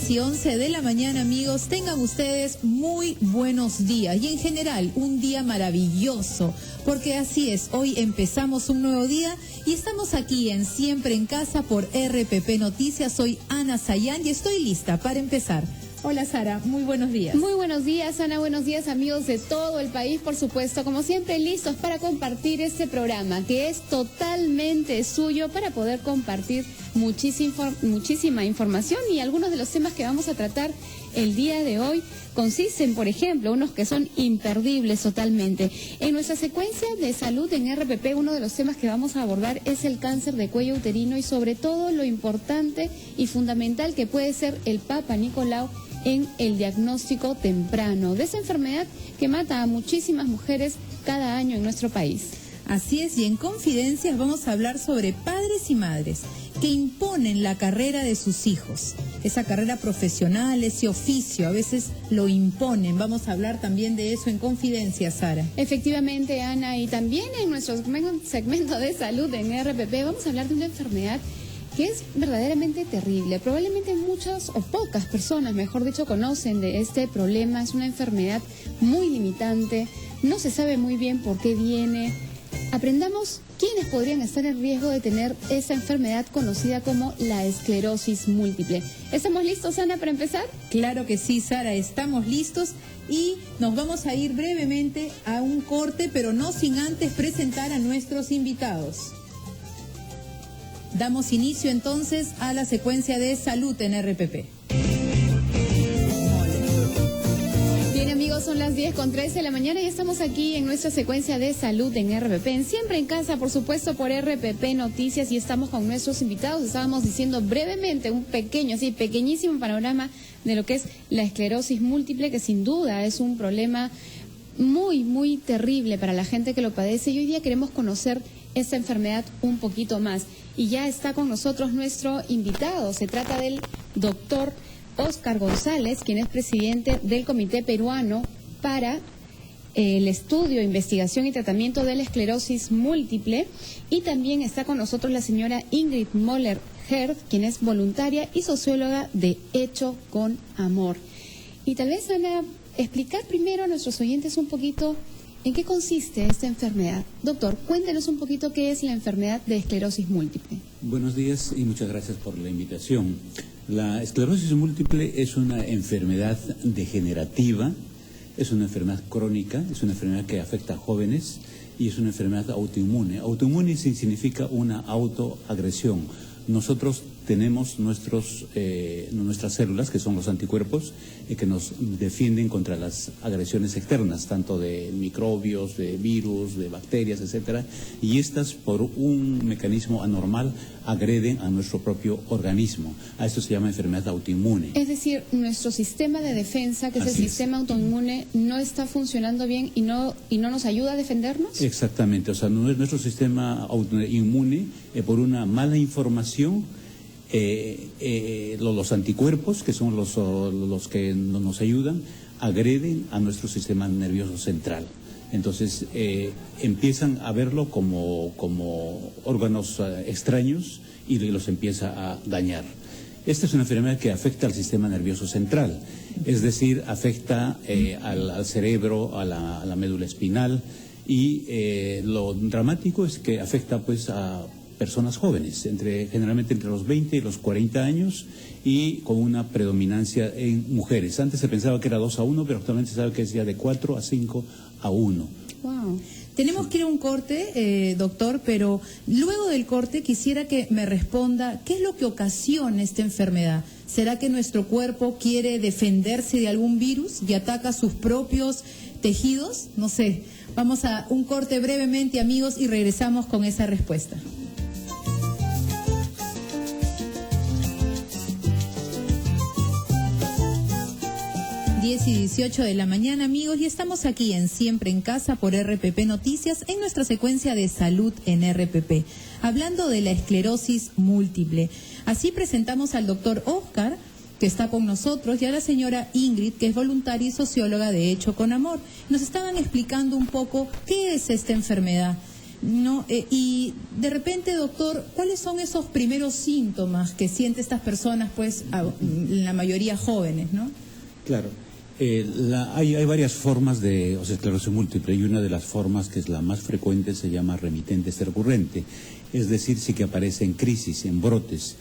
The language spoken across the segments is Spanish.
10:11 de la mañana, amigos. Tengan ustedes muy buenos días y en general un día maravilloso, porque así es, hoy empezamos un nuevo día y estamos aquí en Siempre en Casa por RPP Noticias. Soy Ana Sayán y estoy lista para empezar. Hola Sara, muy buenos días. Muy buenos días, Ana, buenos días amigos de todo el país, por supuesto, como siempre listos para compartir este programa que es totalmente suyo para poder compartir muchísima información, y algunos de los temas que vamos a tratar el día de hoy consisten, por ejemplo, unos que son imperdibles totalmente. En nuestra secuencia de salud en RPP, uno de los temas que vamos a abordar es el cáncer de cuello uterino y sobre todo lo importante y fundamental que puede ser el Papa Nicolau en el diagnóstico temprano de esa enfermedad que mata a muchísimas mujeres cada año en nuestro país. Así es, y en Confidencias vamos a hablar sobre padres y madres que imponen la carrera de sus hijos. Esa carrera profesional, ese oficio, a veces lo imponen. Vamos a hablar también de eso en Confidencias, Sara. Efectivamente, Ana, y también en nuestro segmento de salud en RPP vamos a hablar de una enfermedad que es verdaderamente terrible. Probablemente muchas o pocas personas, mejor dicho, conocen de este problema. Es una enfermedad muy limitante, no se sabe muy bien por qué viene. Aprendamos quiénes podrían estar en riesgo de tener esa enfermedad conocida como la esclerosis múltiple. ¿Estamos listos, Ana, para empezar? Claro que sí, Sara, estamos listos y nos vamos a ir brevemente a un corte, pero no sin antes presentar a nuestros invitados. Damos inicio entonces a la secuencia de salud en RPP. Bien, amigos, son las 10:13 de la mañana y estamos aquí en nuestra secuencia de salud en RPP, Siempre en Casa, por supuesto, por RPP Noticias, y estamos con nuestros invitados. Estábamos diciendo brevemente un pequeñísimo panorama de lo que es la esclerosis múltiple, que sin duda es un problema muy, muy terrible para la gente que lo padece, y hoy día queremos conocer esta enfermedad un poquito más. Y ya está con nosotros nuestro invitado. Se trata del doctor Óscar González, quien es presidente del Comité Peruano para el Estudio, Investigación y Tratamiento de la Esclerosis Múltiple. Y también está con nosotros la señora Ingrid Moller-Herd, quien es voluntaria y socióloga de Hecho con Amor. Y tal vez, Ana, explicar primero a nuestros oyentes un poquito ¿en qué consiste esta enfermedad? Doctor, cuéntenos un poquito qué es la enfermedad de esclerosis múltiple. Buenos días y muchas gracias por la invitación. La esclerosis múltiple es una enfermedad degenerativa, es una enfermedad crónica, es una enfermedad que afecta a jóvenes y es una enfermedad autoinmune. Autoinmune significa una autoagresión. Nosotros tenemos nuestras células, que son los anticuerpos, que nos defienden contra las agresiones externas, tanto de microbios, de virus, de bacterias, etcétera, y estas, por un mecanismo anormal, agreden a nuestro propio organismo. A esto se llama enfermedad autoinmune. Es decir, nuestro sistema de defensa, que es el sistema autoinmune, no está funcionando bien y no nos ayuda a defendernos. Exactamente, o sea, nuestro sistema autoinmune, por una mala información, los anticuerpos, que son los que nos ayudan, agreden a nuestro sistema nervioso central. Entonces empiezan a verlo como órganos extraños y los empieza a dañar. Esta es una enfermedad que afecta al sistema nervioso central, es decir, afecta al cerebro, a la médula espinal, y lo dramático es que afecta pues a personas jóvenes, generalmente entre los 20 y los 40 años, y con una predominancia en mujeres. Antes se pensaba que era 2-1, pero actualmente se sabe que es ya de 4 a 5 a 1. Wow. Tenemos que ir a un corte, doctor, pero luego del corte quisiera que me responda qué es lo que ocasiona esta enfermedad. ¿Será que nuestro cuerpo quiere defenderse de algún virus y ataca sus propios tejidos? No sé. Vamos a un corte brevemente, amigos, y regresamos con esa respuesta. 10:18 de la mañana, amigos, y estamos aquí en Siempre en Casa por RPP Noticias en nuestra secuencia de salud en RPP, hablando de la esclerosis múltiple. Así presentamos al doctor Óscar, que está con nosotros, y a la señora Ingrid, que es voluntaria y socióloga de Hecho con Amor. Nos estaban explicando un poco qué es esta enfermedad. ¿no? Y de repente, doctor, ¿cuáles son esos primeros síntomas que sienten estas personas, pues, la mayoría jóvenes, ¿no? Claro. Hay varias formas de esclerosis múltiple, y una de las formas que es la más frecuente se llama remitente recurrente, es decir, sí que aparece en crisis, en brotes.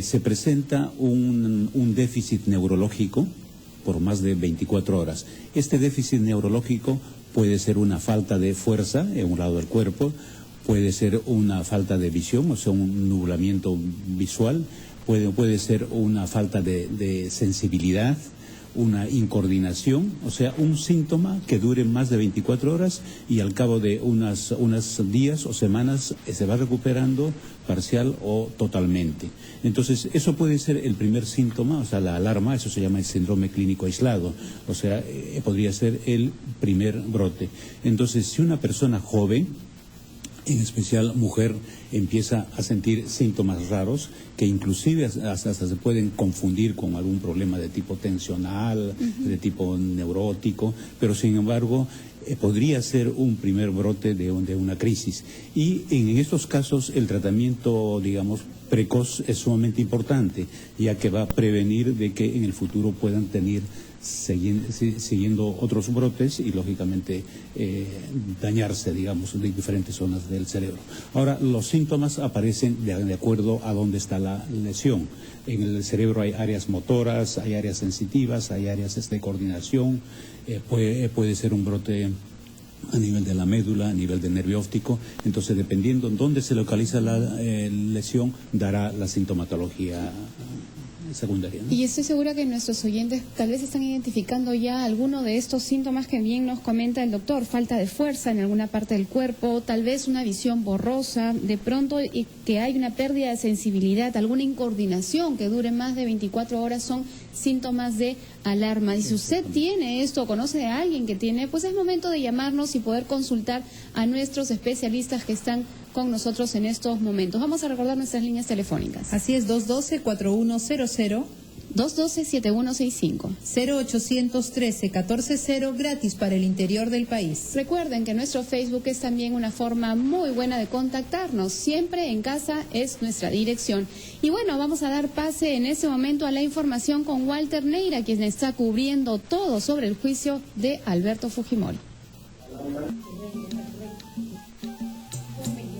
Se presenta un déficit neurológico por más de 24 horas. Este déficit neurológico puede ser una falta de fuerza en un lado del cuerpo, puede ser una falta de visión, o sea, un nublamiento visual, puede ser una falta de sensibilidad, una incoordinación, o sea, un síntoma que dure más de 24 horas y al cabo de unos días o semanas se va recuperando parcial o totalmente. Entonces, eso puede ser el primer síntoma, o sea, la alarma, eso se llama el síndrome clínico aislado, o sea, podría ser el primer brote. Entonces, si una persona joven, en especial mujer, empieza a sentir síntomas raros que inclusive hasta se pueden confundir con algún problema de tipo tensional, de tipo neurótico, pero sin embargo podría ser un primer brote de una crisis. Y en estos casos el tratamiento, digamos, precoz es sumamente importante, ya que va a prevenir de que en el futuro puedan tener siguiendo otros brotes y lógicamente dañarse, digamos, de diferentes zonas del cerebro. Ahora, los síntomas aparecen de acuerdo a dónde está la lesión. En el cerebro hay áreas motoras, hay áreas sensitivas, hay áreas de coordinación, puede ser un brote a nivel de la médula, a nivel del nervio óptico. Entonces, dependiendo en dónde se localiza la lesión, dará la sintomatología secundaria, ¿no? Y estoy segura que nuestros oyentes tal vez están identificando ya alguno de estos síntomas que bien nos comenta el doctor: falta de fuerza en alguna parte del cuerpo, tal vez una visión borrosa, de pronto y que hay una pérdida de sensibilidad, alguna incoordinación que dure más de 24 horas, son síntomas de alarma. Y si usted tiene esto o conoce a alguien que tiene, pues es momento de llamarnos y poder consultar a nuestros especialistas que están con nosotros en estos momentos. Vamos a recordar nuestras líneas telefónicas. Así es, 212-4100, 212-7165, 0813-140, gratis para el interior del país. Recuerden que nuestro Facebook es también una forma muy buena de contactarnos. Siempre en casa es nuestra dirección. Y bueno, vamos a dar pase en este momento a la información con Walter Neira, quien está cubriendo todo sobre el juicio de Alberto Fujimori.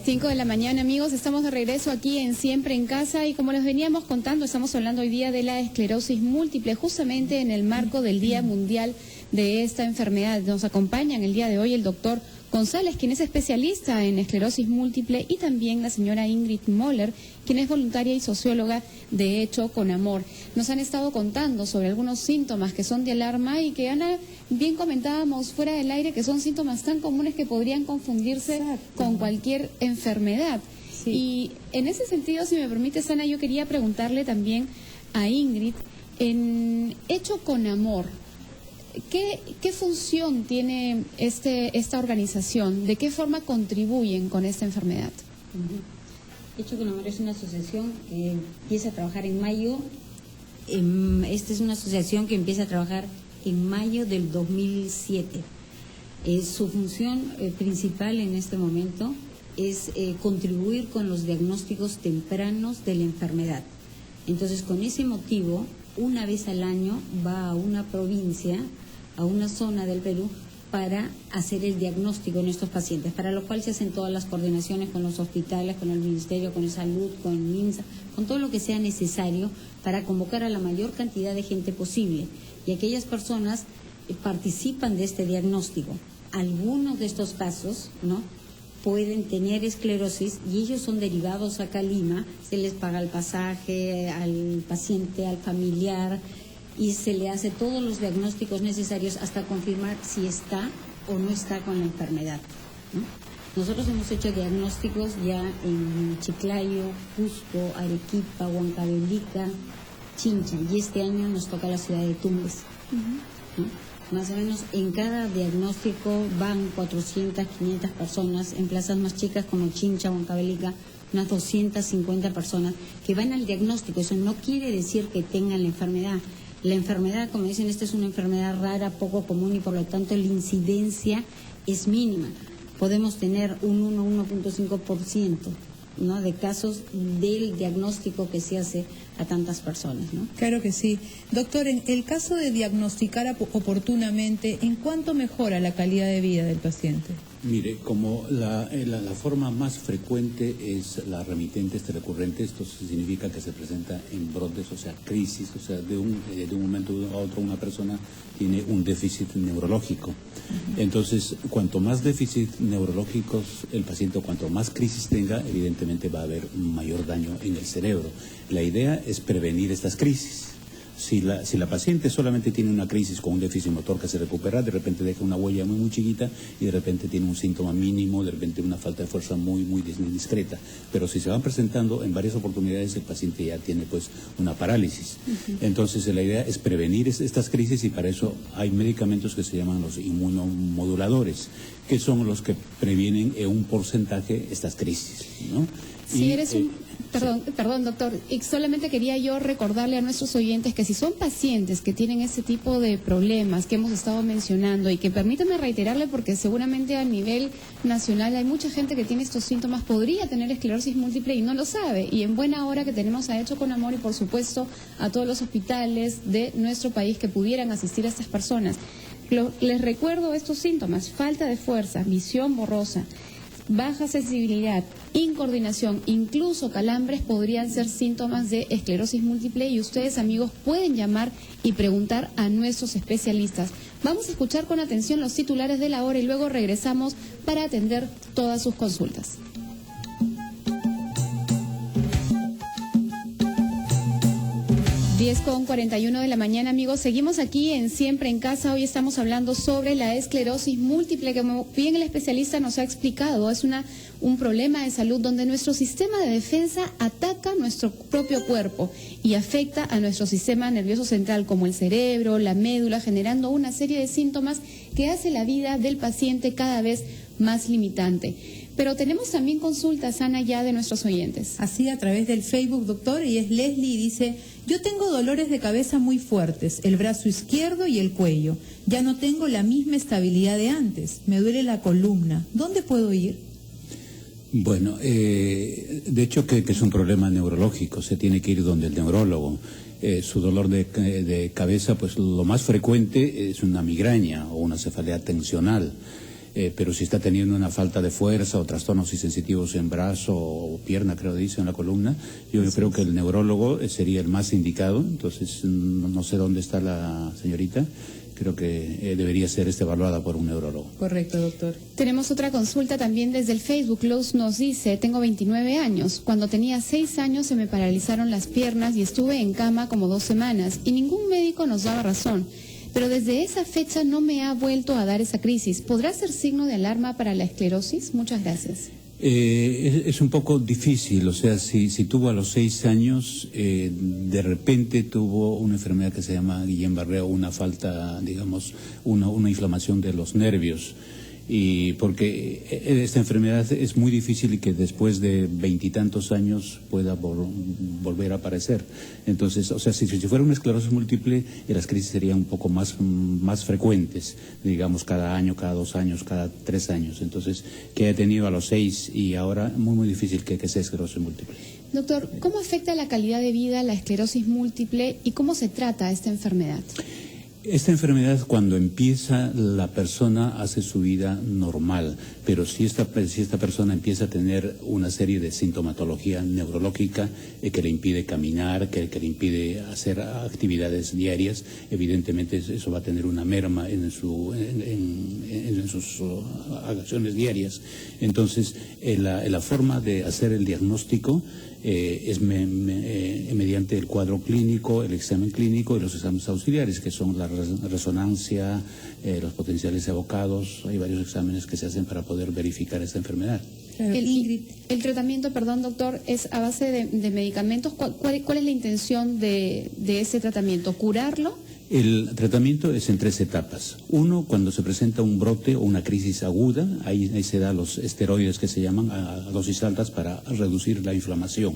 5 de la mañana, amigos, estamos de regreso aquí en Siempre en Casa y como les veníamos contando, estamos hablando hoy día de la esclerosis múltiple, justamente en el marco del Día Mundial de esta enfermedad. Nos acompaña en el día de hoy el doctor González, quien es especialista en esclerosis múltiple, y también la señora Ingrid Moller, quien es voluntaria y socióloga de Hecho con Amor. Nos han estado contando sobre algunos síntomas que son de alarma y que, Ana, bien comentábamos fuera del aire que son síntomas tan comunes que podrían confundirse con cualquier enfermedad. Sí. Y en ese sentido, si me permite, Ana, yo quería preguntarle también a Ingrid, en Hecho con Amor, ¿qué función tiene esta organización? ¿De qué forma contribuyen con esta enfermedad? Hecho con Amor es una asociación que empieza a trabajar en mayo. Esta es una asociación que empieza a trabajar en mayo del 2007. Su función principal en este momento es contribuir con los diagnósticos tempranos de la enfermedad. Entonces, con ese motivo, una vez al año va a una provincia, a una zona del Perú, para hacer el diagnóstico en estos pacientes, para lo cual se hacen todas las coordinaciones con los hospitales, con el Ministerio, con el Salud, con el MINSA, con todo lo que sea necesario para convocar a la mayor cantidad de gente posible. Y aquellas personas participan de este diagnóstico. Algunos de estos casos, ¿no?, pueden tener esclerosis y ellos son derivados acá a Lima, se les paga el pasaje al paciente, al familiar, y se le hace todos los diagnósticos necesarios hasta confirmar si está o no está con la enfermedad, ¿no? Nosotros hemos hecho diagnósticos ya en Chiclayo, Cusco, Arequipa, Huancavelica, Chincha, y este año nos toca la ciudad de Tumbes, ¿no? Más o menos en cada diagnóstico van 400, 500 personas, en plazas más chicas como Chincha, Huancavelica, unas 250 personas que van al diagnóstico. Eso no quiere decir que tengan la enfermedad. La enfermedad, como dicen, esta es una enfermedad rara, poco común, y por lo tanto la incidencia es mínima. podemos tener un 1,5%, ¿no?, de casos del diagnóstico que se hace a tantas personas, ¿no? Claro que sí. Doctor, en el caso de diagnosticar oportunamente, ¿en cuánto mejora la calidad de vida del paciente? Mire, como la forma más frecuente es la remitente recurrente, esto significa que se presenta en brotes, o sea, crisis, o sea, de un momento a otro una persona tiene un déficit neurológico. Entonces, cuanto más déficit neurológicos el paciente, cuanto más crisis tenga, evidentemente va a haber mayor daño en el cerebro. La idea es prevenir estas crisis. Si la paciente solamente tiene una crisis con un déficit motor que se recupera, de repente deja una huella muy chiquita y de repente tiene un síntoma mínimo, de repente una falta de fuerza muy discreta. Pero si se van presentando en varias oportunidades, el paciente ya tiene pues una parálisis. Entonces la idea es prevenir estas crisis, y para eso hay medicamentos que se llaman los inmunomoduladores, que son los que previenen en un porcentaje estas crisis, ¿no? Si eres Perdón, doctor, y solamente quería yo recordarle a nuestros oyentes que si son pacientes que tienen ese tipo de problemas que hemos estado mencionando, y que permítanme reiterarle porque seguramente a nivel nacional hay mucha gente que tiene estos síntomas, podría tener esclerosis múltiple y no lo sabe, y en buena hora que tenemos a Hecho con Amor y por supuesto a todos los hospitales de nuestro país que pudieran asistir a estas personas. Les recuerdo estos síntomas: falta de fuerza, visión borrosa, baja sensibilidad, incoordinación, incluso calambres podrían ser síntomas de esclerosis múltiple, y ustedes, amigos, pueden llamar y preguntar a nuestros especialistas. Vamos a escuchar con atención los titulares de la hora y luego regresamos para atender todas sus consultas. 10:41 de la mañana, amigos. Seguimos aquí en Siempre en Casa. Hoy estamos hablando sobre la esclerosis múltiple, que como bien el especialista nos ha explicado, es un problema de salud donde nuestro sistema de defensa ataca nuestro propio cuerpo y afecta a nuestro sistema nervioso central, como el cerebro, la médula, generando una serie de síntomas que hace la vida del paciente cada vez más limitante. Pero tenemos también consultas, Ana, ya de nuestros oyentes. Así, a través del Facebook, doctor, y es Leslie, y dice: yo tengo dolores de cabeza muy fuertes, el brazo izquierdo y el cuello. Ya no tengo la misma estabilidad de antes, me duele la columna. ¿Dónde puedo ir? Bueno, de hecho que es un problema neurológico, se tiene que ir donde el neurólogo. Su dolor de cabeza, pues lo más frecuente es una migraña o una cefalea tensional. Pero si está teniendo una falta de fuerza o trastornos sensitivos en brazo o pierna, creo dice, en la columna, yo creo que el neurólogo sería el más indicado. Entonces, no sé dónde está la señorita, creo que debería ser evaluada por un neurólogo. Correcto, doctor. Tenemos otra consulta también desde el Facebook. Luz nos dice: tengo 29 años. Cuando tenía 6 años se me paralizaron las piernas y estuve en cama como 2 semanas y ningún médico nos daba razón. Pero desde esa fecha no me ha vuelto a dar esa crisis. ¿Podrá ser signo de alarma para la esclerosis? Muchas gracias. Es un poco difícil, o sea, si tuvo a los 6 años, de repente tuvo una enfermedad que se llama Guillain-Barré, una falta, digamos, una inflamación de los nervios. Y porque esta enfermedad es muy difícil y que después de 20 y tantos años pueda volver a aparecer. Entonces, o sea, si fuera una esclerosis múltiple, las crisis serían un poco más frecuentes, digamos, cada año, cada 2 años, cada 3 años. Entonces, que haya tenido a los 6 y ahora muy difícil que sea esclerosis múltiple. Doctor, ¿cómo afecta la calidad de vida la esclerosis múltiple y cómo se trata esta enfermedad? Esta enfermedad, cuando empieza, la persona hace su vida normal, pero si esta persona empieza a tener una serie de sintomatología neurológica que le impide caminar, que le impide hacer actividades diarias, evidentemente eso va a tener una merma en sus acciones diarias. Entonces, la forma de hacer el diagnóstico es mediante el cuadro clínico, el examen clínico y los exámenes auxiliares, que son la resonancia, los potenciales evocados. Hay varios exámenes que se hacen para poder verificar esta enfermedad. El tratamiento, perdón, doctor, es a base de medicamentos. ¿Cuál es la intención de ese tratamiento? ¿Curarlo? El tratamiento es en 3 etapas. 1, cuando se presenta un brote o una crisis aguda, ahí se da los esteroides que se llaman a dosis altas para reducir la inflamación.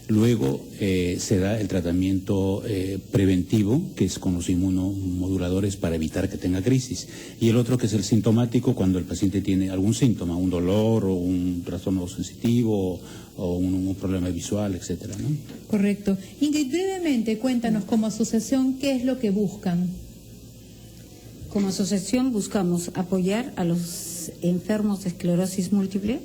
Luego se da el tratamiento preventivo, que es con los inmunomoduladores para evitar que tenga crisis. Y el otro que es el sintomático, cuando el paciente tiene algún síntoma, un dolor o un trastorno sensitivo o un problema visual, etcétera, ¿no? Correcto. Ingrid, brevemente cuéntanos como asociación qué es lo que buscan. Como asociación buscamos apoyar a los enfermos de esclerosis múltiple,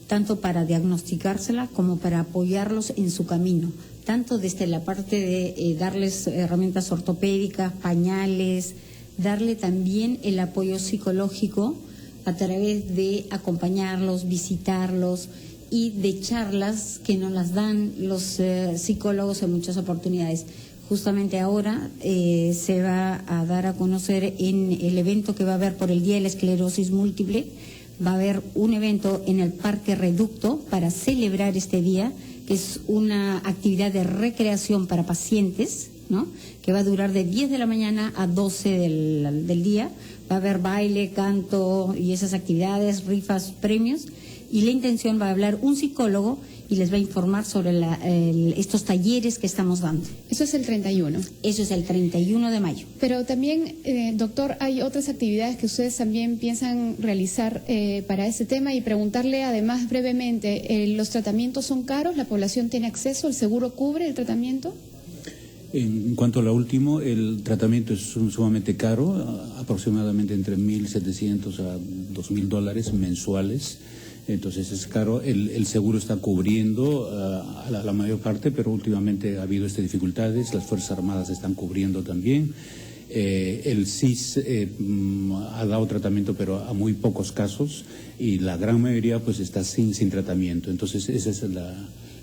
tanto para diagnosticársela como para apoyarlos en su camino, tanto desde la parte de darles herramientas ortopédicas, pañales, darle también el apoyo psicológico a través de acompañarlos, visitarlos y de charlas que nos las dan los psicólogos en muchas oportunidades. Justamente ahora se va a dar a conocer en el evento que va a haber por el Día de la Esclerosis Múltiple. Va a haber un evento en el Parque Reducto para celebrar este día, que es una actividad de recreación para pacientes, ¿no? Que va a durar de 10 de la mañana a 12 del día. Va a haber baile, canto y esas actividades, rifas, premios. Y la intención va a hablar un psicólogo y les va a informar sobre estos talleres que estamos dando. Eso es el 31. Eso es el 31 de mayo. Pero también, doctor, hay otras actividades que ustedes también piensan realizar para ese tema y preguntarle además brevemente, ¿los tratamientos son caros? ¿La población tiene acceso? ¿El seguro cubre el tratamiento? En cuanto a lo último, el tratamiento es sumamente caro, aproximadamente entre $1,700 a $2,000 mensuales. Entonces es caro, el seguro está cubriendo a la mayor parte, pero últimamente ha habido dificultades, las Fuerzas Armadas están cubriendo también. El CIS ha dado tratamiento, pero a muy pocos casos, y la gran mayoría pues está sin tratamiento. Entonces esa es la...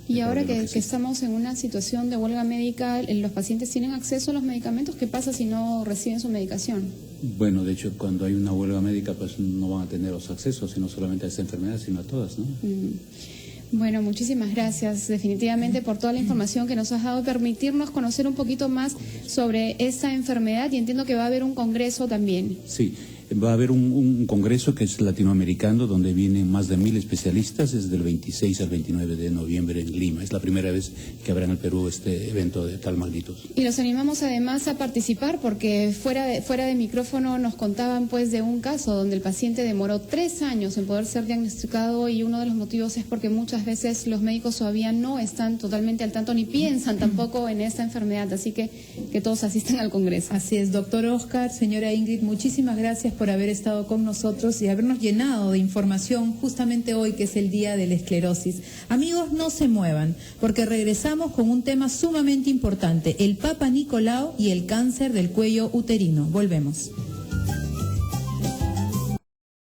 Y ahora que estamos en una situación de huelga médica, ¿los pacientes tienen acceso a los medicamentos? ¿Qué pasa si no reciben su medicación? Bueno, de hecho, cuando hay una huelga médica, pues no van a tener los accesos, y no solamente a esta enfermedad, sino a todas, ¿no? Bueno, muchísimas gracias definitivamente por toda la información que nos has dado, permitirnos conocer un poquito más sobre esta enfermedad, y entiendo que va a haber un congreso también. Sí. Va a haber un congreso que es latinoamericano, donde vienen más de 1,000 especialistas, desde el 26 al 29 de noviembre en Lima. Es la primera vez que habrá en el Perú este evento de tal magnitud. Y los animamos además a participar, porque fuera de micrófono nos contaban pues de un caso donde el paciente demoró 3 años en poder ser diagnosticado, y uno de los motivos es porque muchas veces los médicos todavía no están totalmente al tanto ni piensan tampoco en esta enfermedad, así que todos asistan al congreso. Así es, doctor Oscar, señora Ingrid, muchísimas gracias por haber estado con nosotros y habernos llenado de información justamente hoy, que es el Día de la Esclerosis. Amigos, no se muevan, porque regresamos con un tema sumamente importante, el Papa Nicolau y el cáncer del cuello uterino. Volvemos.